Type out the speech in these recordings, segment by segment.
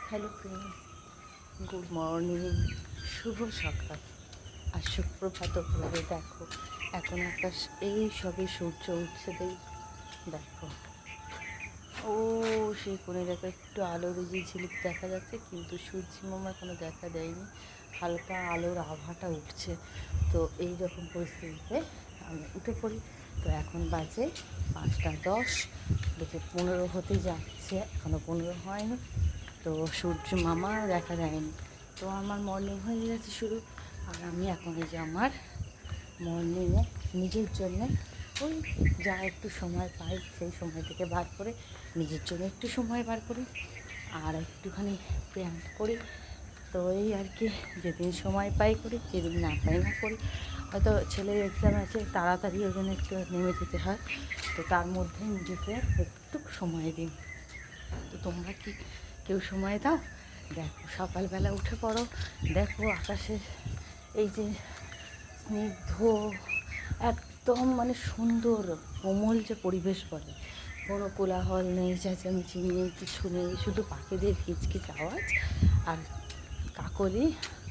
Hello friends, good morning, শুভ সকাল আর সুপ্রভাত করে দেখো। এখন আকাশ এই সবে সূর্য উঠছে, দেখো ও সেই কোণে দেখো একটু আলোর যে ঝিলিক দেখা যাচ্ছে, কিন্তু সূর্য মামা কোনো দেখা দেয়নি, হালকা আলোর আভাটা উঠছে। তো এই রকম পরিস্থিতিতে আমি উঠে পড়ি। তো এখন বাজে 5টা 10, দেখে 15 হতে যাচ্ছে, এখনও 15 হয়নি। তো সূর্য মামা দেখা যায়নি, তো আমার মর্নিং হয়ে গেছে শুরু। আর আমি এখন এই যে আমার মর্নিংয়ে নিজের জন্যে ওই যা একটু সময় পাই সেই সময় থেকে বার করে নিজের জন্য একটু সময় বার করি আর একটুখানি ব্যায়াম করি। তো এই আর কি, যেদিন সময় পাই করি, যেদিন না পাই না করি। হয়তো ছেলের এক্সাম আছে, তাড়াতাড়ি ওই জন্য একটু নেমে যেতে হয়, তো তার মধ্যে নিজেকে একটু সময় দিই। তো তোমরা কি কেউ সময় দাও? দেখো সকালবেলা উঠে পড়ো, দেখো আকাশের এই যে স্নিগ্ধ, একদম মানে সুন্দর কোমল যে পরিবেশ বলে, কোনো কোলাহল নেই, চেঁচামেচি নেই, কিছু নেই, শুধু পাখিদের কিচকিচ আওয়াজ আর কাকলি,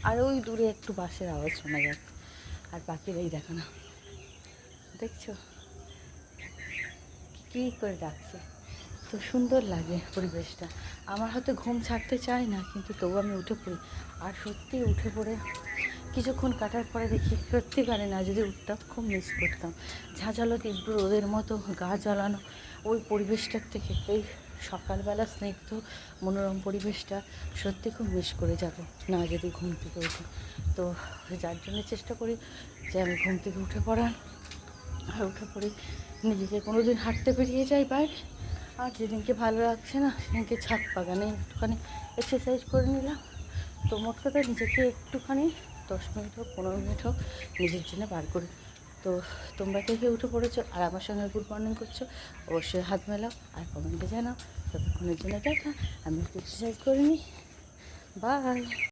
আর ওই দূরে একটু বাঁশের আওয়াজ শোনা যাচ্ছে। আর পাখিরাই দেখো না, দেখছো কী করে ডাকছে, তো সুন্দর লাগে পরিবেশটা। আমার হয়তো ঘুম ছাড়তে চায় না, কিন্তু তবু আমি উঠে পড়ি। আর সত্যি উঠে পড়ে কিছুক্ষণ কাটার পরে দেখি সত্যিকারে না যদি উঠতাম খুব মিস করতাম। ঝাঁঝালো তীব্র রোদের মতো গা জ্বালানো ওই পরিবেশটার থেকে এই সকালবেলা স্নিগ্ধ মনোরম পরিবেশটা সত্যি খুব মিস করে যাব না যদি ঘুম থেকে উঠি। তো যার জন্য চেষ্টা করি যে আমি ঘুম থেকে উঠে পড়ার, আর উঠে পড়ে নিজেকে কোনো দিন হাঁটতে বেরিয়ে যাই বাইরে। আর যেদিনকে ভালো লাগছে না সেদিনকে ছাদ বাগানে একটুখানি এক্সারসাইজ করে নিলাম। তো মোট কথা নিজেকে একটুখানি 10 মিনিট হোক 15 মিনিট হোক নিজের জন্য বার করি। তো তোমরা কে কে উঠে পড়েছো আর আমার সঙ্গে গুড মর্নিং করছো, অবশ্যই হাত মেলাও আর কমেন্টে জানাও। ততক্ষণের জন্য টাটা, আমি একটু এক্সারসাইজ করে নিই। বাই।